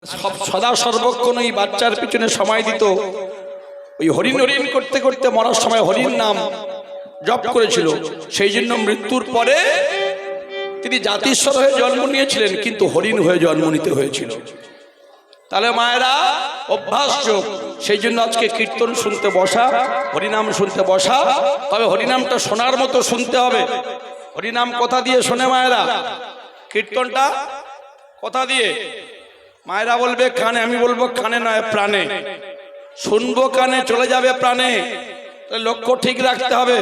সদা সর্বক্ষণ ওই বাচ্চার পিছনে সময় দিত। ওই হরিণ হরিণ করতে করতে মরার সময় হরিণ নাম জপ করেছিল। সেই জন্য মৃত্যুর পরে তিনি জাতিস্বর হয়ে জন্ম নিয়েছিলেন, কিন্তু হরিণ হয়ে জন্ম নিতে হয়েছিল। তাহলে মায়েরা অভ্যাস যোগ, সেই জন্য আজকে কীর্তন শুনতে বসা, হরিনাম শুনতে বসা। তবে হরিনামটা শোনার মতো শুনতে হবে। হরিনাম কথা দিয়ে শোনে মায়েরা, কীর্তনটা কথা দিয়ে। মায়েরা বলবে কানে, আমি বলবো কানে নয় প্রাণে। শুনবো কানে, চলে যাবে প্রাণে। লক্ষ্য ঠিক রাখতে হবে।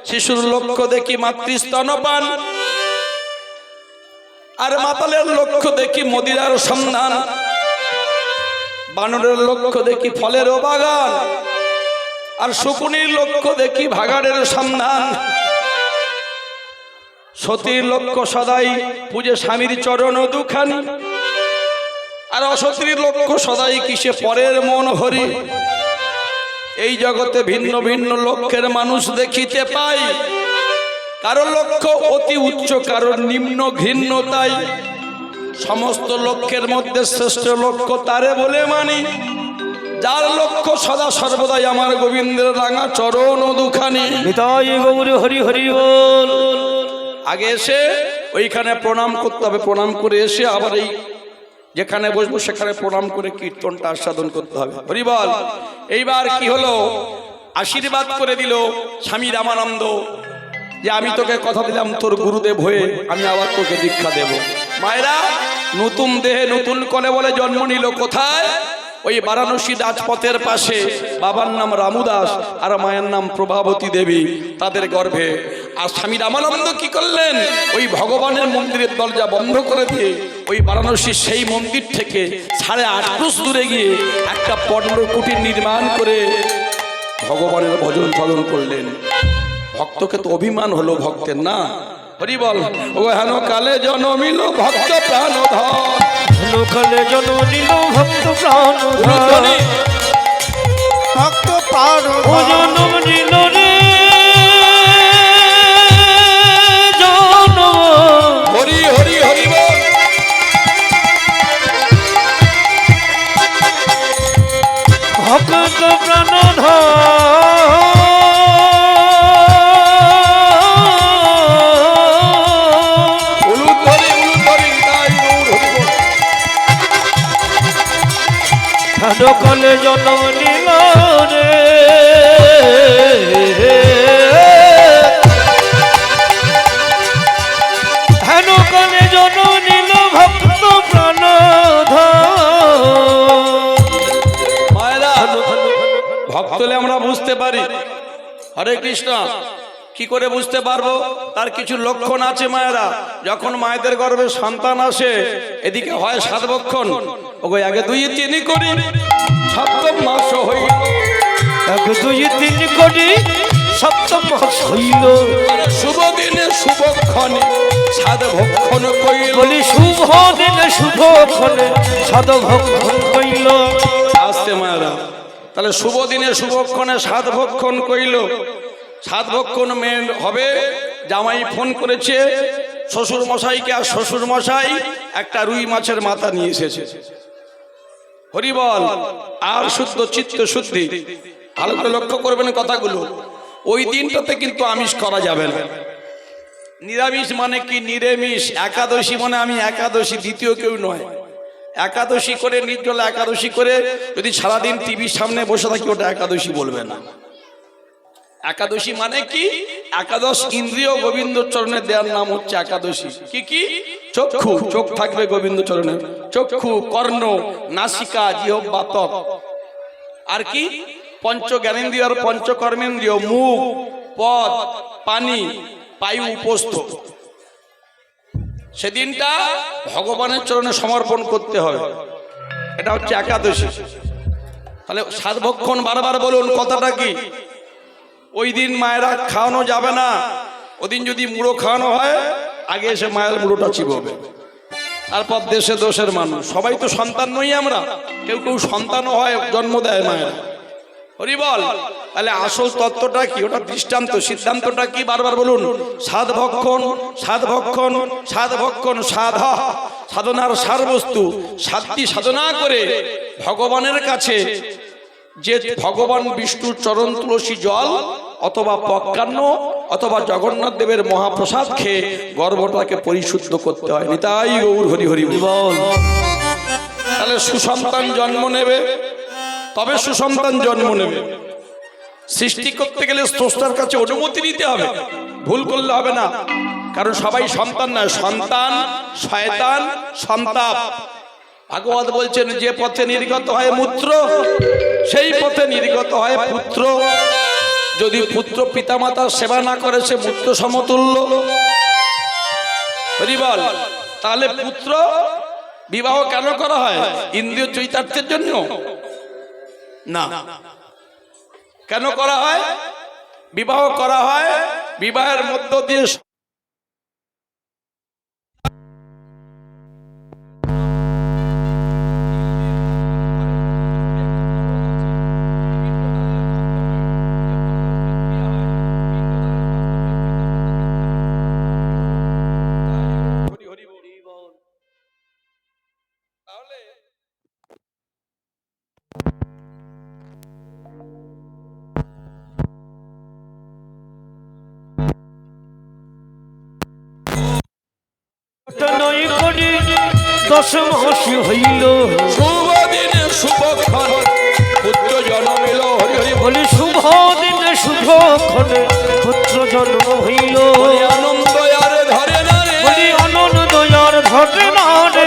শিশুর লক্ষ্য দেখি মাতৃস্তনপান, আর মাতালের লক্ষ্য দেখি মদিরার সন্ধান। বানরের লক্ষ্য দেখি ফলের বাগান, আর শকুনির লক্ষ্য দেখি ভাগাড়ের সন্ধান। সতীর লক্ষ্য সদাই পূজে স্বামীর চরণ দুখানি, আর অসতীর লক্ষ্য সদাই কিসে পরের মন হরি। এই জগতে ভিন্ন ভিন্ন লক্ষ্যের মানুষ দেখিতে পাই, কারো লক্ষ্য অতি উচ্চ, কারো নিম্ন ঘৃণ্য। তাই সমস্ত লক্ষ্যের মধ্যে শ্রেষ্ঠ লক্ষ্য তারে বলে মানি, যার লক্ষ্য সদা সর্বদাই আমার গোবিন্দের রাঙা চরণ দুখানি। হরি হরি বল। আগে এসে ওইখানে প্রণাম করতে হবে, প্রণাম করে এসে আবার এই যেখানে বসবো সেখানে প্রণাম করে কীর্তনটা আস্বাদন করতে হবে। হরি বল। এইবার কি হলো, আশীর্বাদ করে দিল স্বামী রামানন্দ যে আমি তোকে কথা দিলাম তোর গুরুদেব হয়ে আমি আবার তোকে দীক্ষা দেব। মায়েরা নতুন দেহে নতুন কোলে বলে জন্ম নিল কোথায়? ওই বারাণসী রাজপথের পাশে। বাবার নাম রামুদাস আর মায়ের নাম প্রভাবতী দেবী, তাদের গর্ভে। আর স্বামী রামানন্দ কি করলেন? ওই ভগবানের মন্দিরের দরজা বন্ধ করে দিয়ে ওই বারাণসীর সেই মন্দির থেকে 8.5 ক্রোশ দূরে গিয়ে একটা পর্ণকুটির নির্মাণ করে ভগবানের ভজন সাধন করলেন। ভক্তকে তো অভিমান হলো ভক্তের, না? হরি বল। ও হেন কালে জনমিল ভক্ত প্রাণধর, হেন কালে জনমিল ভক্ত প্রাণধর, ভক্ত প্রাণধর জনম নিল রে জনম। হরি হরি হরি বল। ভক্ত প্রাণধর কলে জন্ম নিল রে, হেন কলে জন্ম নিল ভক্ত প্রাণধর। মায়েরা ভক্ত হলে আমরা বুঝতে পারি। হরে কৃষ্ণ। কি করে বুঝতে পারবো? তার কিছু লক্ষণ আছে মায়েরা। যখন মায়েদের গর্ভে সন্তান আসে, এদিকে হয় 7 বক্ষণ, ওই আগে 2 3 করি, সপ্তম মাস হইল। 1 2 3 করি সপ্তম মাস হইল। শুভ দিনে শুভক্ষণে 7 ভক্ষণ কইল। বলি শুভ দিনে শুভক্ষণে 7 ভক্ষণ কইল। আসতে মায়েরা, তাহলে শুভ দিনে শুভক্ষণে 7 ভক্ষণ কইল। 7 ভক্ষণ মেন হবে। জামাই ফোন করেছে শ্বশুর মশাইকে, আর শ্বশুর মশাই একটা রুই মাছের মাথা নিয়ে এসেছে। হরি বল। আর শুদ্ধ চিত্ত শুদ্ধি। ভালো করে লক্ষ্য করবেন কথাগুলো। ওই দিনটাতে কিন্তু আমিষ করা যাবে না। নিরামিষ মানে কি? নিরামিষ। একাদশী মানে আমি একাদশী, দ্বিতীয় কেউ নয়। একাদশী করে নির্জলা একাদশী করে যদি সারাদিন টিভির সামনে বসে থাকি, ওটা একাদশী বলবে না। একাদশী মানে কি? একাদশ ইন্দ্রিয় গোবিন্দ চরণে দেওয়ার নাম হচ্ছে একাদশী। কি কি? চক্ষু, চোখ থাকবে গোবিন্দ চরণে। চক্ষু, কর্ণ, নাসিকা, জিহ্বা, ত্বক। আর কি? পঞ্চ জ্ঞানেন্দ্রিয় আর পঞ্চ কর্মেন্দ্রিয়, মুখ, পদ, পানি, বায়ু, উপস্থ। সেদিনটা ভগবানের চরণে সমর্পণ করতে হবে। এটা হচ্ছে একাদশী। তাহলে 7 ভক্ষণ বারবার বলুন, কথাটা কি? ওই দিন মায়েরা খাওয়ানো যাবে না। ওদিন যদি মুড়ো খাওয়ানো হয়, আগে এসে মায়ের মুড়োটা চিবোবে। তারপর দেশে দোষের মানুষ। সবাই তো সন্তান নই আমরা, কেউ কেউ সন্তানও হয়, জন্ম দেয় মায়েরা। হরি বল। তাহলে আসল তত্ত্বটা কি? ওটা দৃষ্টান্ত, সিদ্ধান্তটা কি? বারবার বলুন। 7 ভক্ষণ, 7 ভক্ষণ, 7 ভক্ষণ, 7 সাধনার সারবস্তু। সাধ্যি সাধনা করে ভগবানের কাছে যে ভগবান বিষ্ণুর চরণ তুলসী জল অথবা পক্কান্ন অথবা জগন্নাথ দেবের মহাপ্রসাদ খেয়ে গর্ভটাকে পরিশুদ্ধ করতে হয়। নিতাই গৌর হরি হরি বল। তাহলে সুসন্তান জন্ম নেবে, তবে সুসন্তান জন্ম নেবে। সৃষ্টি করতে গেলে স্রষ্টার কাছে অনুমতি নিতে হবে, ভুল করলে হবে না। কারণ সবাই সন্তান নয়, সন্তান, শয়তান, সন্তাপ। ভাগবত বলছেন যে পথে নির্গত হয় মূত্র, সেই পথে নির্গত হয় পুত্র। যদি পুত্র পিতামাতার সেবা না করে সে মূত্র সমতুল্য। হরি বল। তাহলে পুত্র বিবাহ কেন করা হয়? ইন্দ্রিয় চৈতার্থের জন্য না। কেন করা হয়? বিবাহ করা হয় বিবাহের মধ্য দিয়ে নয় করি দশম হাসি হইল, শুভ দিনে শুভক্ষণ পুত্র জন্মিল। হরি হরি বলি শুভ দিনে শুভক্ষণে পুত্র জন্ম হইল। বলি আনন্দ আর ধরে না রে, বলি আনন্দ আর ধরে না রে,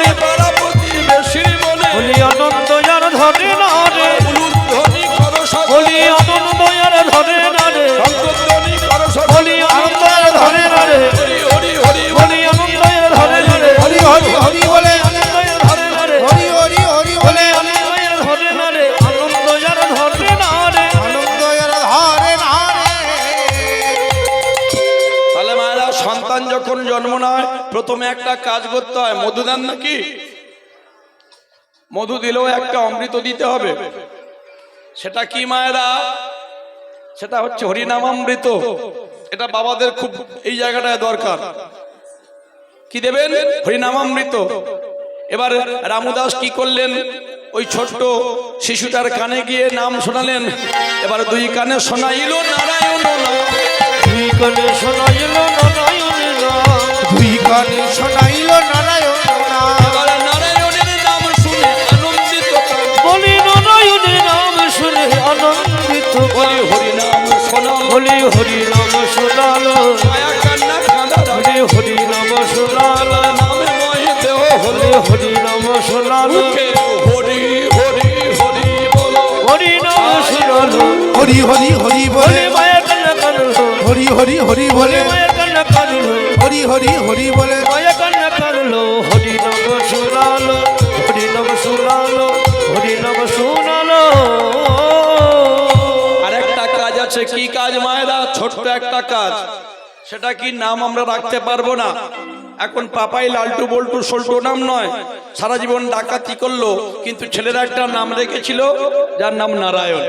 প্রতিবেশীর মনে বলি আনন্দ আর ধরে না রে, উলুধ্বনি কর সব, বলি আনন্দ আর ধরে না রে, শব্দধ্বনি কর সব, বলি আনন্দ আর ধরে না রে, হরি হরি হরি বলি আনন্দ আর ধরে না রে, হরি হরি হরি বলে আনন্দ আর ধরে না রে, হরি হরি হরি বলি বলে আনন্দ আর ধরে না রে, আনন্দ আর ধরে না রে। আনন্দ ধরে না রে। তাহলে মায়েরা সন্তান যখন জন্ম নেয় প্রথমে একটা কাজ করতে হয়। মধু দেন নাকি? মধু দিলেও একটা অমৃত দিতে হবে। সেটা কি মায়েরা? সেটা হচ্ছে হরিনামামৃত। এটা বাবাদের খুব এই জায়গাটায় দরকার। কি দেবেন? হরিনামামৃত। এবার রামুদাস কি করলেন? ওই ছোট্ট শিশুটার কানে গিয়ে নাম শোনালেন। এবার দুই কানে শোনাইল নারায়ণ নাম, দুই কানে শোনাইল নারায়ণের নাম, দুই কানে শোনাইল নারায়ণ নাম। এবার নারায়ণের নাম শুনে আনন্দিত বলি নারায়ণের নাম শুনে আনন্দিত, বলি হরিনাম শোনাল, বলি হরি নাম শোনালো, মায়া কান্না কাঁদা বলি হরি নাম শোনালো, নামে ময় দেহ বলি হরি নাম শোনালো, মুখে হরি হরি হরি বলো, হরি নাম শোনালো, হরি হরি হরি বলে বলি মায়া কান্না কাঁদলো, হরি হরি হরি বলে মায়া কান্না কাঁদলো, হরি হরি হরি বলে মায়া কান্না কাঁদলো, হরি নাম শোনালো, হরি নাম শোনালো, হরি নাম শোনালো। আর একটা কাজ আছে। কি কাজ মায়েরা? ছোট্ট একটা কাজ। সেটা কি? নাম আমরা রাখতে পারবো না। এখন পাপাই লালটু বল্টু সল্টু নাম নয়, সারা জীবন ডাকাতি করলো, কিন্তু ছেলেরা একটা নাম রেখেছিল যার নাম নারায়ণ।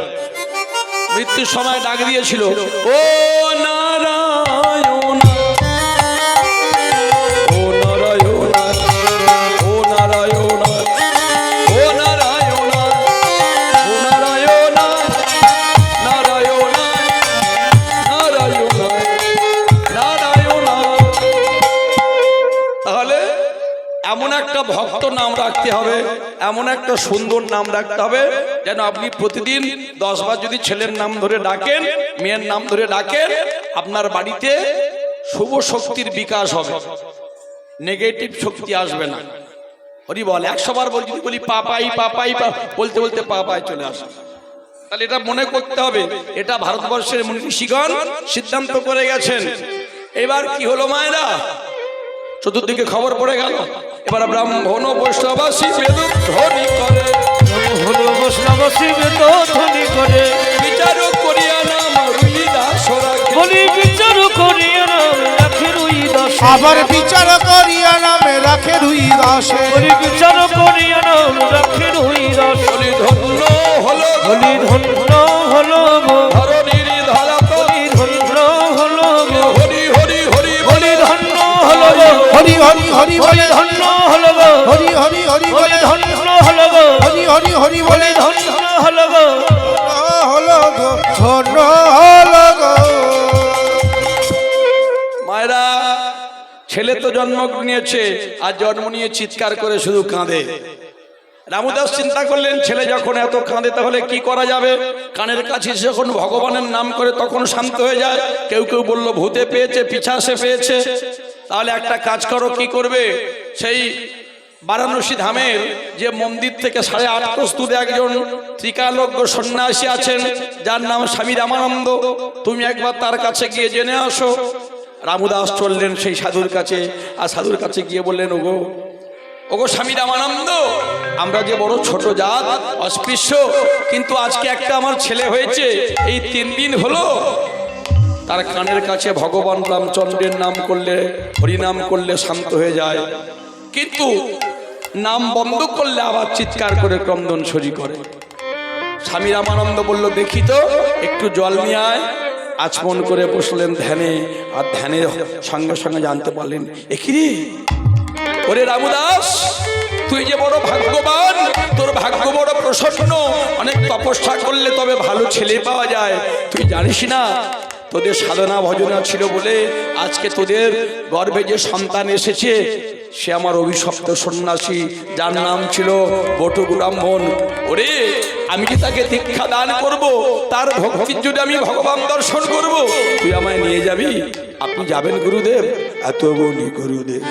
মৃত্যুর সময় ডাক দিয়েছিল, ও নারায়ণ, ও নারায়ণ, ও নারায়ণ, ও নারায়ণ, ও নারায়ণ, নারায়ণ, নারায়ণ, নারায়ণ। তাহলে এমন একটা ভক্ত নাম রাখতে হবে, এমন একটা সুন্দর নাম রাখতে হবে যেন আপনি প্রতিদিন 10 বার যদি ছেলের নাম ধরে ডাকেন, মেয়ের নাম ধরে ডাকেন, আপনার বাড়িতে শুভ শক্তির বিকাশ হবে, নেগেটিভ শক্তি আসবে না। হরি বল। 100 বার যদি বলি পাপাই পাপাই বলতে বলতে পাপাই চলে আসে। তাহলে এটা মনে করতে হবে। এটা ভারতবর্ষের ঋষিগণ সিদ্ধান্ত করে গেছেন। এবার কি হলো মায়েরা? চতুর্দিকে খবর পড়ে গেল। এবার ব্রাহ্মণ বৈষ্ণবাসী বেদ ধ্বনি করে, হলো বৈষ্ণবাসী বেদ ধ্বনি করে, বিচার করিয়া নাম রুইদাস রাখে, বলি বিচার করিয়া নাম রাখে রুইদাস, আবার বিচার করিয়া নামে রাখে রুই দাসে বলি বিচার করিয়া নাম রাখে রুইদাস, বলি ধন্য হলো বলি ধন্য হলো গো, ধরণীর ধারা তো, বলি ধন্য হলো গো, হরি হরি হরি বলি ধন্য হলো গো, হরি হরি হরি বলি বলে ধন্য হলো গো হরি হরি হরি হরি বলে ধন্য হলো গো হরি হরি হরি বলে হরি ধন্য হলো গো হলো গো ধন্য হলো গো। মায়েরা, ছেলে তো জন্ম নিয়েছে আর জন্ম নিয়ে চিৎকার করে শুধু কাঁদে। রামুদাস চিন্তা করলেন ছেলে যখন এত কাঁদে তাহলে কি করা যাবে। কানের কাছে যখন ভগবানের নাম করে তখন শান্ত হয়ে যায়। কেউ কেউ বলল ভূতে পেয়েছে, পিছাসে পেয়েছে। তাহলে একটা কাজ করো, কি করবে? সেই বারাণসী ধামের যে মন্দির থেকে 8.5 কোষ দূরে একজন ত্রিকালজ্ঞ সন্ন্যাসী আছেন যার নাম স্বামী রামানন্দ। তুমি একবার তার কাছে গিয়ে জেনে আসো। রামুদাস চললেন সেই সাধুর কাছে, আর সাধুর কাছে গিয়ে বললেন, ওগো ওগো স্বামী রামানন্দ, আমরা যে বড় ছোট জাত, অস্পৃশ্য, কিন্তু আজকে একটা আমার ছেলে হয়েছে। এই 3 দিন হলো তার কানের কাছে ভগবান রামচন্দ্রের নাম করলে, হরিনাম করলে শান্ত হয়ে যায়, কিন্তু নাম বন্ধ করলে আবার চিৎকার করে ক্রন্দন সরি করে। স্বামী রামানন্দ বলল, দেখি তো, একটু জল নিয়ে আয়। আচমন করে বসলেন ধ্যানে, আর ধ্যানের সঙ্গে সঙ্গে জানতে পারলেন, এখিরে ওরে রামুদাস, তুই যে বড় ভাগ্যবান, তোর ভাগ্য বড় প্রসন্ন। অনেক তপস্যা করলে তবে ভালো ছেলে পাওয়া যায়। তুই জানিস না, তোদের সাধনা ভজনা ছিল বলে আজকে তোদের গর্ভে যে সন্তান এসেছে সে আমার অভিশপ্ত সন্ন্যাসী, যার নাম ছিল বটুক ব্রাহ্মণ। ওরে, আমি কি তাকে দীক্ষা দান করব? তার ভক্তির জন্য আমি ভগবান দর্শন করব। তুই আমায় নিয়ে যাবি? আপনি যাবেন গুরুদেব? এত বলি গুরুদেব।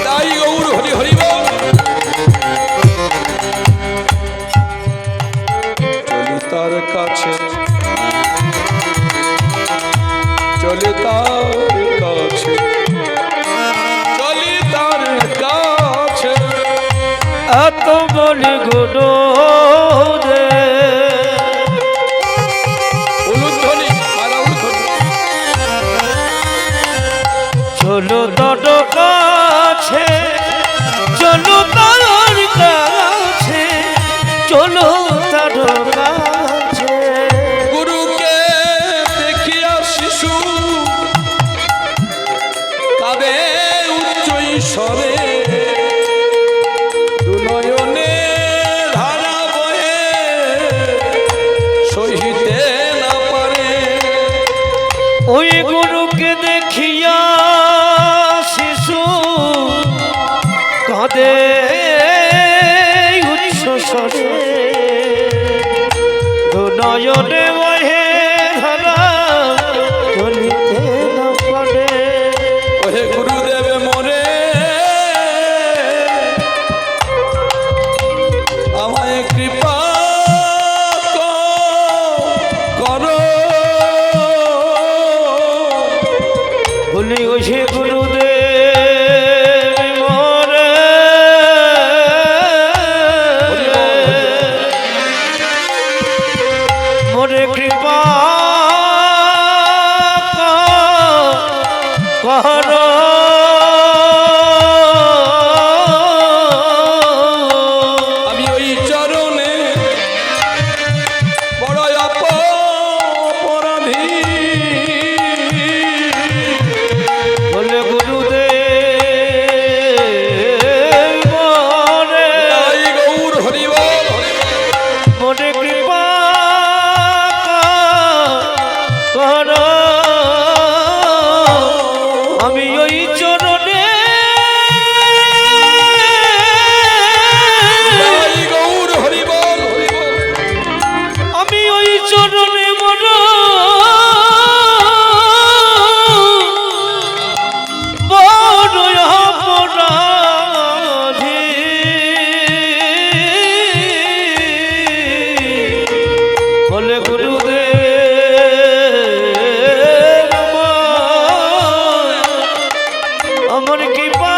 তাই গৌর হরি হরি বল। চলি তার কাছে, চলি তার কাছে, চলি তার কাছে। এত বলি গুরু রে উলুধ্বনি, মারা উলুধ্বনি। চলো তোর কাছে, চলো তার কাছে, চলো তার কাছে। গুরুকে দেখিয়া শিশু কাঁদে উচ্চ স্বরে, দুনয়নে ধারা বয়ে সহিতে না পারে। ওই গুরুকে দেখিয়া শিশু কাঁদে উচ্চ স্বরে, নয়নে বহে ধারা চলিতে না পারে। ওহে গুরুদেব মোরে, আমায় কৃপা করো। ভুলি গেছে গুরুদেব মোরে, মোরে কৃপা করো। আমি ওই চরণে বড় অপরাধী। বলে গুরুদেব মোরে, তাই গৌর হরি বল। মোরে কৃপা করো। আমি ওই চরণে, তাই গৌর হরি বল। আমি ওই চরণে বড় বড় অপরাধী। বলে গুরুদেব আমার কৃপা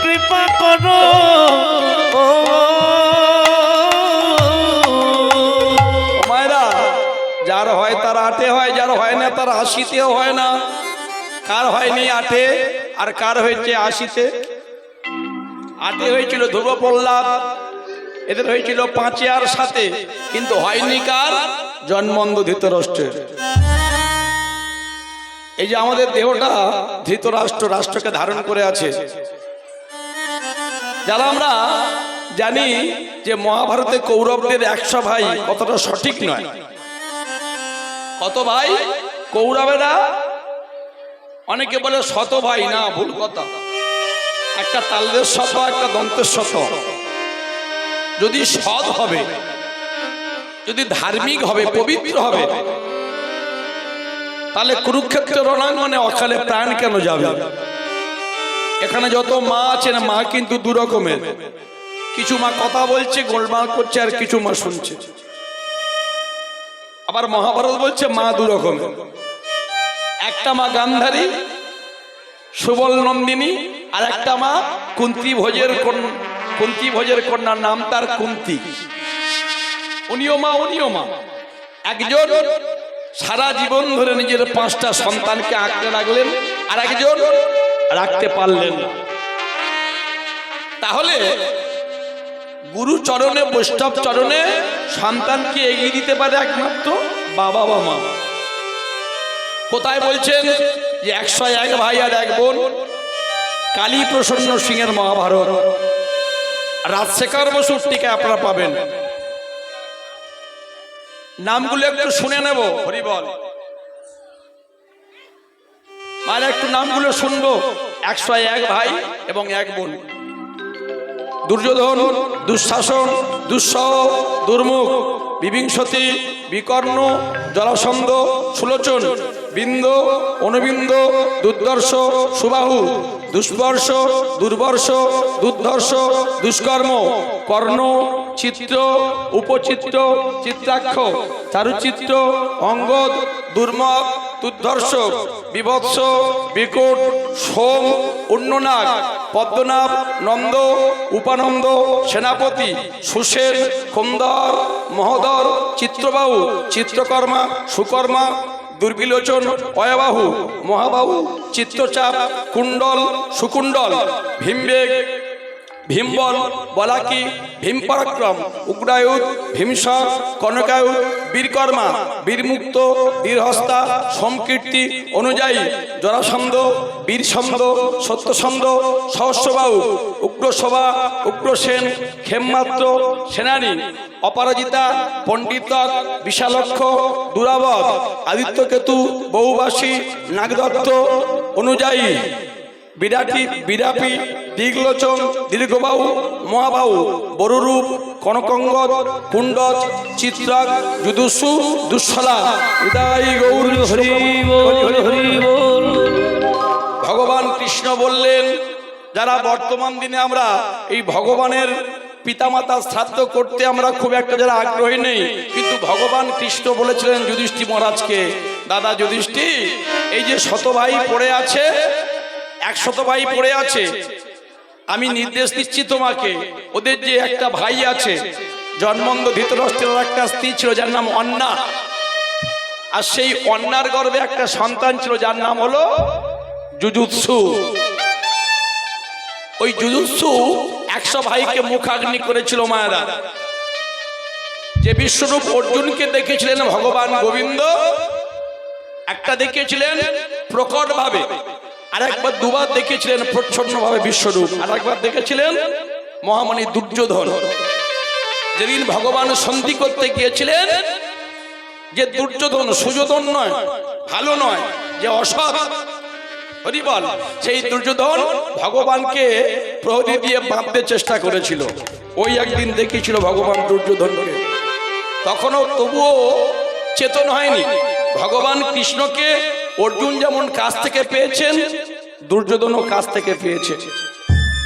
কৃপা করো। মায়েরা, যার হয় তার আটে হয়, যার হয় না তার 80তেও হয় না। কার হয়নি আটে, আর কার হয়েছে 80তে? আটে হয়েছিল ধ্রুব প্রহ্লাদ, এদের হয়েছিল 5 আর 7, কিন্তু হয়নি কার? জন্মন্ধ ধৃতরাষ্ট্রের। এই যে আমাদের দেহটা ধৃতরাষ্ট্র রাষ্ট্রকে ধারণ করে আছে, যারা আমরা জানি যে মহাভারতে কৌরবদের 100 ভাই কতটা সঠিক নয়। কত ভাই? কৌরবেরা অনেকে বলে 100 ভাই, না, ভুল কথা। একটা তালদের শত, একটা দন্তের শত। যদি সৎ হবে, যদি ধার্মিক হবে, পবিত্র হবে, তাহলে কুরুক্ষেত্র রণাঙ্গনে অকালে প্রাণ কেন যাবে? এখানে যত মা আছেন, মা কিন্তু দু রকমের। কিছু মা কথা বলছে, গোলমাল করছে, আর কিছু মা শুনছে। আবার মহাভারত বলছে মা দু রকমের। একটা মা গান্ধারী, সুবল নন্দিনী, আর একটা মা কুন্তী ভোজের কন্যা, নাম তার কুন্তী। উনিও মা। একজন সারা জীবন ধরে নিজের 5টা সন্তানকে আঁকড়ে রাখলেন, আর একজন রাখতে পারলেন না। তাহলে গুরু চরণে, বৈষ্ণব চরণে সন্তানকে এগিয়ে দিতে পারে একমাত্র বাবা বা মা। কোথায় বলছেন যে 101 ভাই আর 1 বোন। কালী প্রসন্ন সিংহের মহাভারত, রাজশেখর বসুর টিকা আপনারা পাবেন। নামগুলো একটু শুনে নেব। হরি বল। মানে একটু নামগুলো শুনবো। 101 ভাই এবং 1 বোন। দুর্যোধন, দুঃশাসন, দুঃসহ, দুর্মুখ, বিবিংশতি, বিকর্ণ, জরাসন্ধ, সুলোচন, বিন্দ, অনুবিন্দ, দুর্ধর্ষ, সুবাহু, দুষ্পর্শ, দুর্বর্ষ, দুর্ধর্ষ, দুষ্কর্ম, কর্ণ, চিত্র, উপচিত্র, চিত্রাক্ষ, চারুচিত্র, অঙ্গদ, দুর্মক, দুর্ধর্ষক, বিভৎস, বিকট, সোম, উন্ননাগ, পদ্মনাভ, নন্দ, উপানন্দ, সেনাপতি, সুসেন, কুন্দর, মহোদর, চিত্রবাহু, চিত্রকর্মা, সুকর্মা, দুর্বিলোচন, অয়বাহু, মহাবাহু, চিত্রচাপ, কুণ্ডল, সুকুণ্ডল, ভীমবেগ, ভীমবল, বলাকি, ভীমপরাক্রম, উগ্রায়ুধ, ভীমসর, কনকায়ুধ, বীরকর্মা, বীরমুক্ত, বীরহস্তা, সমকীর্তি, অনুযায়ী, জরাসন্ধ, বীরসন্ধ, সত্যসন্ধ, সহস্রবাহু, উগ্রসভা, উগ্রসেন, ক্ষেমমাত্র, সেনানী, অপরাজিতা, পণ্ডিতক, বিশালক্ষ, দুরাবদ, আদিত্যকেতু, বহুবাসী, নাগদত্ত, অনুযায়ী, বিরাপি, দীর্ঘলোচন, দীর্ঘবাহু, মহাবাহু, বড়রূপ, কনকঙ্গদ, কুণ্ডজ, চিত্রাক, যুদুসু, দুঃশলা, হৃদয় গৌর হরি বল। ভগবান কৃষ্ণ বললেন, যারা বর্তমান দিনে আমরা এই ভগবানের পিতামাতা শ্রাদ্ধ করতে আমরা খুব একটা যারা আগ্রহী নেই, কিন্তু ভগবান কৃষ্ণ বলেছিলেন যুধিষ্ঠির মহারাজকে, দাদা যুধিষ্ঠির, এই যে 100 ভাই পড়ে আছে, 100 ভাই পড়ে আছে, আমি নির্দেশ দিচ্ছি তোমাকে, ওদের যে একটা ভাই আছে, জন্মন্ধ ধৃতরাষ্ট্রের একটা স্ত্রী ছিল যার নাম অন্না, আর সেই অন্নার গর্ভে একটা সন্তান ছিল যার নাম হলো যুযুৎসু। ওই যুযুৎসু 100 ভাইকে মুখাগ্নি করেছিল মায়েরা। যে বিশ্বরূপ অর্জুনকে দেখেছিলেন ভগবান গোবিন্দ, একটা দেখেছিলেন প্রকট ভাবে, আর একবার দুবার দেখেছিলেন প্রচ্ছন্ন ভাবে বিশ্বরূপ, আর একবার দেখেছিলেন মহামণি দুর্যোধন। যেদিন ভগবান সন্ধি করতে গিয়েছিলেন, যে দুর্যোধন সুযোধন নয়, ভালো নয়, যে অসৎ, হরিবল, সেই দুর্যোধন ভগবানকে প্রহরী দিয়ে বাঁধতে চেষ্টা করেছিল। ওই একদিন দেখেছিল ভগবান দুর্যোধনকে, তখনও তবুও চেতন হয়নি। ভগবান কৃষ্ণকে অর্জুন যেমন কাছ থেকে পেয়েছেন, দুর্যোধনও কাছ থেকে পেয়েছে,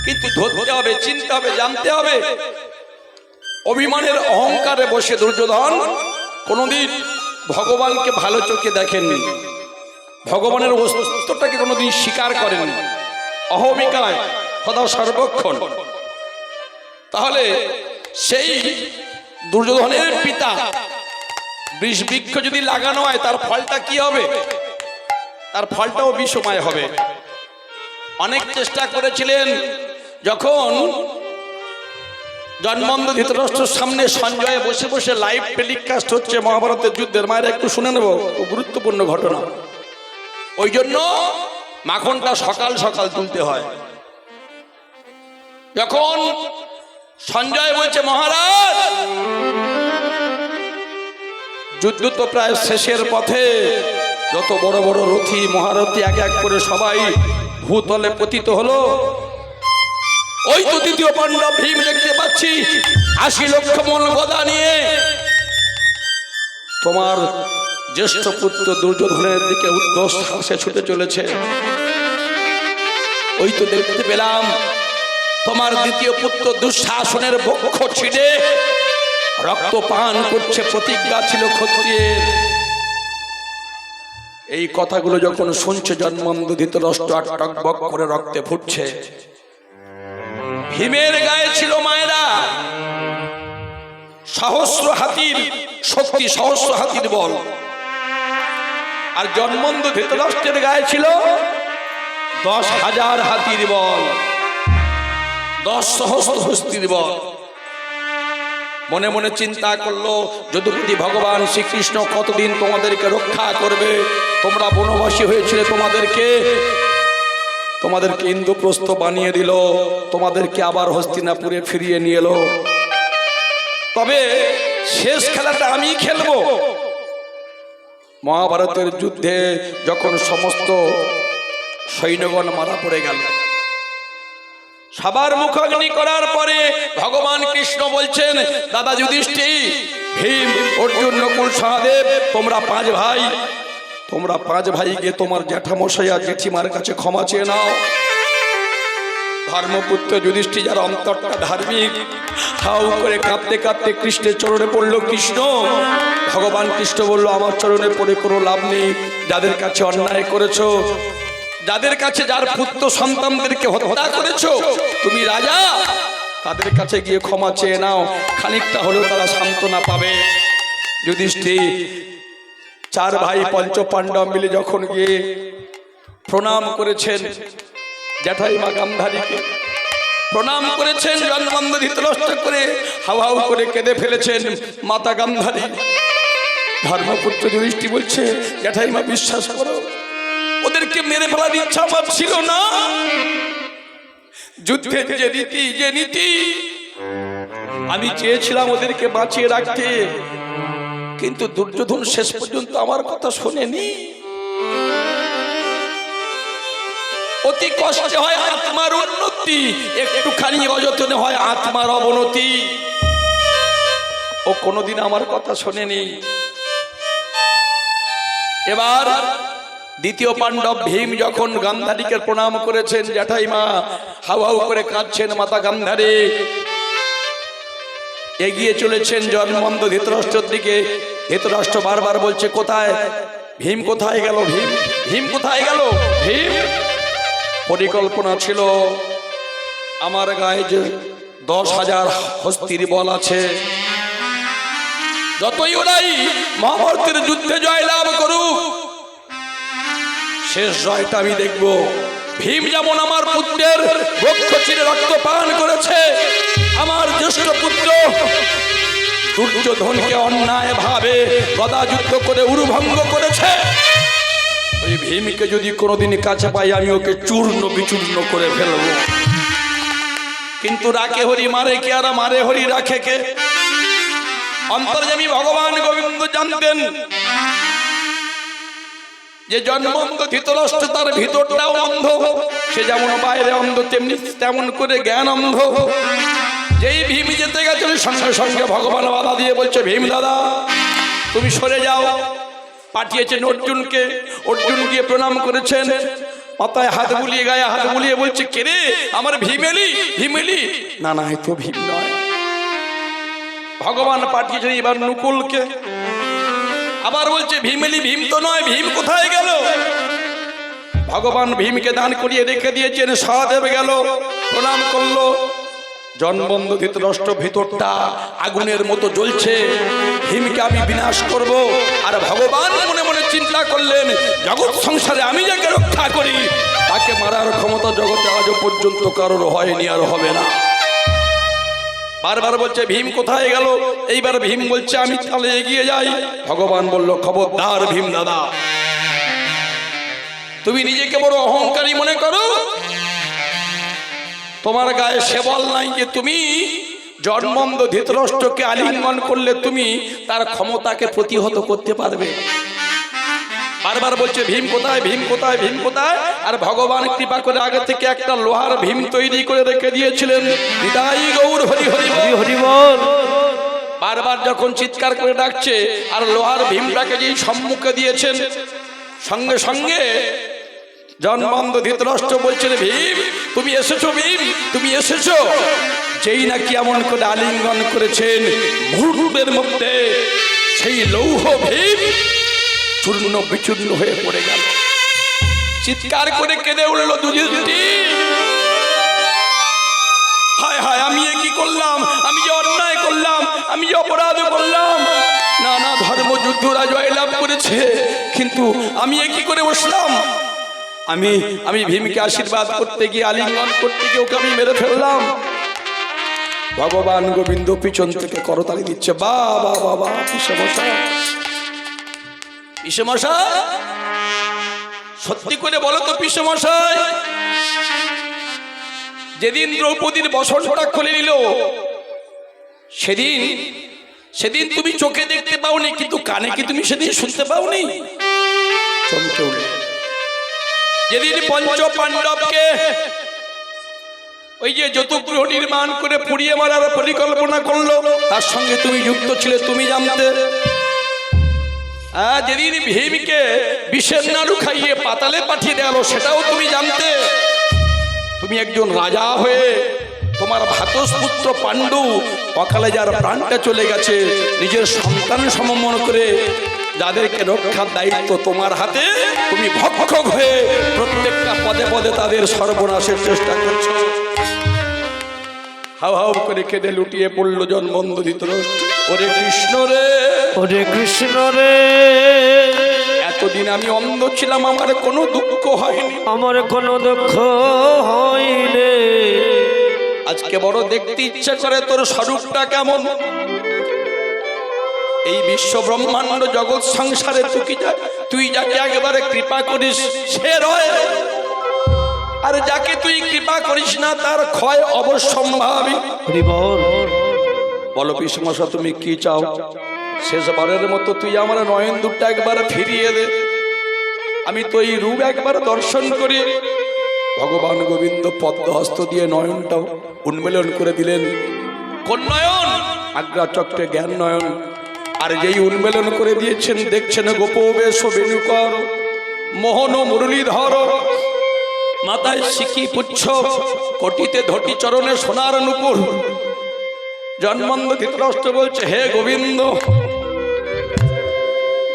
কিন্তু ধরতে হবে, চিনতে হবে, জানতে হবে। অভিমানের অহংকারে বসে দুর্যোধন কোনোদিন ভগবানকে ভালো চোখে দেখেননি, ভগবানের অস্তিত্বটাকে কোনোদিন স্বীকার করেননি, অহমিকায় সদা সর্বক্ষণ। তাহলে সেই দুর্যোধনের পিতা বৃক্ষ যদি লাগানো হয়, তার ফলটা কি হবে? তার ফলটাও বিষময় হবে। অনেক চেষ্টা করেছিলেন, যখন জন্মন্ধ ধৃতরাষ্ট্রের সামনে সঞ্জয় বসে বসে লাইভ টেলিকাস্ট হচ্ছে মহাভারতের যুদ্ধের, মায়েরা একটু শুনে নেব, গুরুত্বপূর্ণ ঘটনা। ওই জন্য মাখনটা সকাল সকাল তুলতে হয়। যখন সঞ্জয় বলছে মহারাজ যুদ্ধ তো প্রায় শেষের পথে, যত বড় বড় রথী মহারথী এক এক করে সবাই ভূতলে পতিত হলো, ওই তো দ্বিতীয় পাণ্ডব ভীম দেখতে পাচ্ছি 80 লক্ষ মণ গদা নিয়ে তোমার জ্যেষ্ঠ পুত্র দুর্যোধনের দিকে উদ্দেশ্য সাহসে ছুটে চলেছে। ওই তো দেখতে পেলাম তোমার দ্বিতীয় পুত্র দুঃশাসনের বক্ষ ছিঁড়ে রক্ত পান করছে, প্রতিজ্ঞা ছিল ক্ষত্রিয়ের। এই কথাগুলো যখন শুনছে জন্মন্ধ ধৃতরাষ্ট্র টকবক করে রক্তে ফুটছে। ভীমের গায়ে ছিল মায়েরা সহস্র হাতির শক্তি, সহস্র হাতির বল, আর জন্মন্ধ ধৃতরাষ্ট্রের গায়ে ছিল 10,000 হাতির বল, 10 সহস্র হস্তির বল। মনে মনে চিন্তা করলো যদুপতি ভগবান শ্রীকৃষ্ণ কতদিন তোমাদেরকে রক্ষা করবে? তোমরা বনবাসী হয়েছিলে, তোমাদেরকে ইন্দ্রপ্রস্থ বানিয়ে দিল, তোমাদেরকে আবার হস্তিনাপুরে ফিরিয়ে নিয়ে এলো। তবে শেষ খেলাটা আমি খেলবো। মহাভারতের যুদ্ধে যখন সমস্ত সৈন্যগণ মারা পড়ে গেল, সবার মুখাগ্নি করার পরে ভগবান কৃষ্ণ বলছেন, দাদা যুধিষ্ঠির, ভীম, অর্জুন, নকুল, সহদেব, তোমরা 5 ভাই, তোমরা 5 ভাই গিয়ে তোমার জ্যাঠামশাই আর জেঠিমার কাছে ক্ষমা চেয়ে নাও। ধর্মপুত্র যুধিষ্ঠির, যার অন্তরটা ধার্মিক, হাউ করে কাঁদতে কাঁদতে কৃষ্ণের চরণে পড়ল। কৃষ্ণ, ভগবান কৃষ্ণ বলল, আমার চরণে পড়ে কোনো লাভ নেই। যাদের কাছে অন্যায় করেছো, যাদের কাছে যার পুত্র সন্তানদেরকে হত্যা করেছো, তুমি রাজা, তাদের কাছে গিয়ে ক্ষমা চেয়ে নাও, খানিকটা হলেও তারা সান্ত্বনা পাবে। যুধিষ্ঠির 4 ভাই পঞ্চ পাণ্ডব মিলে যখন গিয়ে প্রণাম করেছেন, জ্যাঠাইমা গান্ধারীকে প্রণাম করেছেন, জন্মন্ধ ধৃতরাষ্ট্র করে হাউ হাউ করে কেঁদে ফেলেছেন মাতা গান্ধারী। ধর্মপুত্র যুধিষ্ঠির বলছে, জ্যাঠাইমা বিশ্বাস করো, ওদেরকে মেরে ফেলার ইচ্ছা আমার ছিল না। যুদ্ধের যে নীতি আমি চেয়েছিলাম ওদেরকে বাঁচিয়ে রাখতে, কিন্তু দুর্যোধন শেষ পর্যন্ত আমার কথা শোনেনি। অতি কষ্টে হয় আত্মার উন্নতি, একটুখানি অযত্নে হয় আত্মার অবনতি। ও কোনোদিন আমার কথা শোনেনি। এবার দ্বিতীয় পাণ্ডব ভীম যখন গান্ধারীকে প্রণাম করেছেন, জ্যাঠাইমা হাউ হাউ করে কাঁদছেন মাতা গান্ধারী, এগিয়ে চলেছেন জন্মন্ধ ধৃতরাষ্ট্রের দিকে। ধৃতরাষ্ট্র বারবার বলছে, কোথায় ভীম, কোথায় গেল ভীম, ভীম কোথায় গেল ভীম? পরিকল্পনা ছিল আমার গায়ে যে 10,000 হস্তির বল আছে, যতই ওরাই মহাভারতের যুদ্ধে জয় লাভ করুক, শেষ জয়টা আমি দেখব। ভীম যেমন আমার পুত্রের বক্ষ চিরে রক্ত পান করেছে, আমার জ্যেষ্ঠ পুত্র দুর্যোধনকে অন্যায় ভাবে গদা যুদ্ধ করে উরুভঙ্গ করেছে, ওই ভীমকে যদি কোনোদিন কাছে পাই আমি ওকে চূর্ণ বিচূর্ণ করে ফেলব। কিন্তু রাখে হরি মারে কে, আর মারে হরি রাখে কে? অন্তর্যামী ভগবান গোবিন্দ জানতেন যে জন্মন্ধ ধৃতরাষ্ট্র তার ভিতরটাও অন্ধ, সে যেমন বাইরে অন্ধ তেমনি তেমন করে জ্ঞান অন্ধ। যেই ভীম যেতে গেছিল সঙ্গে সঙ্গে ভগবান বাধা দিয়ে বলছে, ভীম দাদা তুমি সরে যাও। পাঠিয়েছেন অর্জুনকে, অর্জুন গিয়ে প্রণাম করেছেন, মাথায় হাত বুলিয়ে গায়ে হাত বুলিয়ে বলছে, কে রে আমার ভীমেলি, ভীমেলি? না না, এ তো ভীম নয়। ভগবান পাঠিয়েছেন এবার নকুলকে, আবার বলছে ভীমেলি, ভীম তো নয়, ভীম কোথায় গেল? ভগবান ভীমকে দান করিয়ে রেখে দিয়েছেন। সহদেব গেল, প্রণাম করলো। জন্মন্ধ ধৃতরাষ্ট্র ভিতরটা আগুনের মতো জ্বলছে, ভীমকে আমি বিনাশ করব। আর ভগবান মনে মনে চিন্তা করলেন, জগৎ সংসারে আমি যাকে রক্ষা করি তাকে মারার ক্ষমতা জগতে আজও পর্যন্ত কারোর হয়নি, আর হবে না। বারবার বলছে ভীম কোথায় গেল? এইবার ভীম বলছে আমি তাহলে এগিয়ে যাই। ভগবান বলল, খবরদার ভীম দাদা, তুমি নিজেকে বড় অহংকারী মনে করো? তোমার গায়ে সে বল নাই যে তুমি জন্মন্ধ ধৃতরাষ্ট্রকে আলিঙ্গন করলে তুমি তার ক্ষমতাকে প্রতিহত করতে পারবে। বারবার বলছে ভীম কোথায়, ভীম কোথায়, ভীম কোথায়। আর ভগবান কৃপা করে আগে থেকে একটা লোহার ভীম তৈরি করে রেখে দিয়েছিলেন। হৃদয় গৌর হরি হরি হরি হরি বল। বারবার যখন চিৎকার করে ডাকছে আর লোহার ভীমটাকে যেই সম্মুখে দিয়েছেন, সঙ্গে সঙ্গে জন্মন্ধ ধৃতরাষ্ট্র বলছেন ভীম তুমি এসেছো, ভীম তুমি এসেছো। যেই নাকি এমন করে আলিঙ্গন করেছেন, মুহূর্তের মধ্যে সেই লৌহ ভীম চূর্ণ বিচূর্ণ হয়ে পড়ে গেল। চিৎকার করে কেঁদে উঠল যুধিষ্ঠির, হায় হায় আমি এ কি করলাম, আমি যে অন্যায় করলাম, আমি যে অপরাধ করলাম। না না, ধর্মযুদ্ধরা জয়লাভ করেছে, কিন্তু আমি এ কি করে বসলাম। আমি ভীমকে আশীর্বাদ করতে গিয়ে, আলিঙ্গন করতে গিয়ে ওকে আমি মেরে ফেললাম। ভগবান গোবিন্দ পিছন থেকে করতালি দিচ্ছে, বাবা বাবা পিসেমশাই, পিসেমশাই সত্যি করে বলো তো পিসেমশাই, যেদিন দ্রৌপদীর বসনটা খুলে নিল সেদিন তুমি চোখে দেখতে পাওনি, কিন্তু কানে কি তুমি সেদিন শুনতে পাওনি? চমকে উঠল। যেদিন পঞ্চ পাণ্ডবকে ওই যে যতুগৃহ নির্মাণ করে পুড়িয়ে মারার পরিকল্পনা করলো, তার সঙ্গে তুমি যুক্ত ছিলে, তুমি জানতে। যেদিন ভীমকে বিষের নাড়ু খাইয়ে পাতালে পাঠিয়ে দেওয়া হলো, সেটাও তুমি জানতে। তুমি একজন রাজা হয়ে তোমার ভ্রাতুষ্পুত্র পাণ্ডু অকালে যার প্রাণটা চলে গেছে, নিজের সন্তান সমমন করে যাদেরকে রক্ষার দায়িত্ব তোমার হাতে, তুমি ভক্ষক হয়ে প্রত্যেকটা পদে পদে তাদের সর্বনাশের চেষ্টা করছো। হাও হাও করে কেঁদে লুটিয়ে পড়লো জন্মন্ধ ধৃতরাষ্ট্র। ওরে কৃষ্ণ রে, ওরে কৃষ্ণ রে, এতদিন আমি অন্ধ ছিলাম, আমার কোনো দুঃখ হয়নি, আমার কোনো দুঃখ হয়নি। আজকে বড় দেখতে ইচ্ছা করে তোর স্বরূপটা কেমন। এই বিশ্ব ব্রহ্মাণ্ড জগৎ সংসারে তুই যাকে একেবারে কৃপা করিস সে রয়, আর যাকে তুই কৃপা করিস না তার ক্ষয় অবশ্যম্ভাবী। হরি বল। বলো পিসমশা তুমি কি চাও? শেষবারের মতো তুই আমার নয়ন দুটো একবার ফিরিয়ে দে, আমি তো এই রূপ একবার দর্শন করি। ভগবান গোবিন্দ পদ্মহস্ত দিয়ে নয়নটাও উন্মেলন করে দিলেন। কোন নয়ন? আগ্রা চক্রে জ্ঞান নয়ন। আর যেই উন্মেলন করে দিয়েছেন, দেখছেন গোপবেশ বেণুকর, মোহন মুরলীধর, মাথায় শিখি পুচ্ছ, কোটিতে ধটি, চরণে সোনার নুপুর। জন্মন্ধ ধৃতরাষ্ট্র বলছে, হে গোবিন্দ,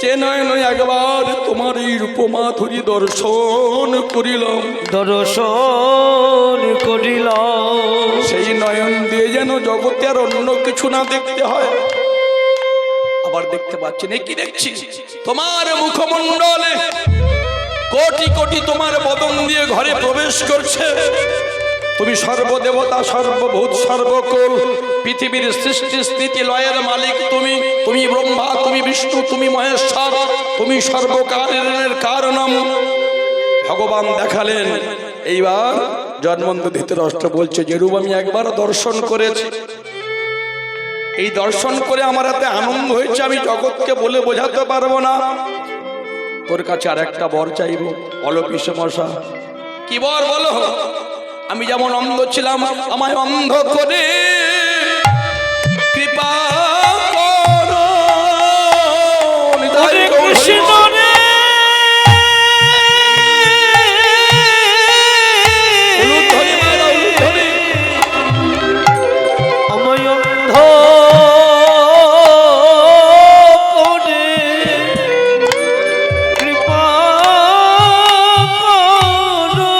যে নয় নয় একবার তোমার এই রূপমাধুরী দর্শন করিলাম, দর্শন করিলাম, সেই নয়ন দিয়ে যেন জগতে আর অন্য কিছু না দেখতে হয়। আবার দেখতে পাচ্ছেন, কি দেখছি? তোমার মুখমণ্ডলে কোটি কোটি তোমার বদন দিয়ে ঘরে প্রবেশ করছে। তুমি সর্বদেবতা, সর্বভূত, সর্বকুল, পৃথিবীর সৃষ্টি স্থিতি লয়ের মালিক তুমি। তুমি ব্রহ্মা, তুমি বিষ্ণু, তুমি মহেশ্বর, তুমি সর্বকারণের কারণম। ভগবান দেখালেন। এইবার জন্মন্ধ ধৃতরাষ্ট্র বলছে, যে রূপ আমি একবার দর্শন করেছি, এই দর্শন করে আমার এত আনন্দ হয়েছে আমি জগৎকে বলে বোঝাতে পারবো না। তোর কাছে আর একটা বর চাইব। বলো পিসেমশা, কি বর বলো? আমি যেমন অন্ধ ছিলাম, আমায় অন্ধ করে কৃপা করো। কৃষ্ণ রে, আমায় অন্ধ করে কৃপা করো।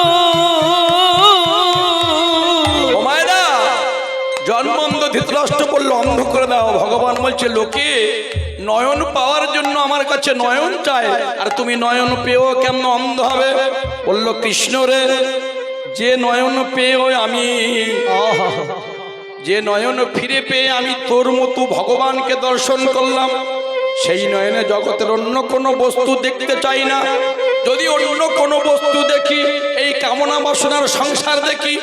জন্মন্ধ ধৃতরাষ্ট্র বলল, অন্ধ করে দাও। ভগবান বলছে, লোকে নয়ন পাওয়ার জন্য আমার কাছে নয়ন চায়, আর তুমি নয়ন পেয়েও কেমন অন্ধ হবে? বলল, কৃষ্ণ রে, যে নয়ন পেয়েও আমি, যে নয়ন ফিরে পেয়ে আমি তোর মতো ভগবানকে দর্শন করলাম, সেই নয়নে জগতের অন্য কোনো বস্তু দেখতে চাই না। যদি অন্য কোনো বস্তু দেখি, এই কামনা বাসনার সংসার দেখি,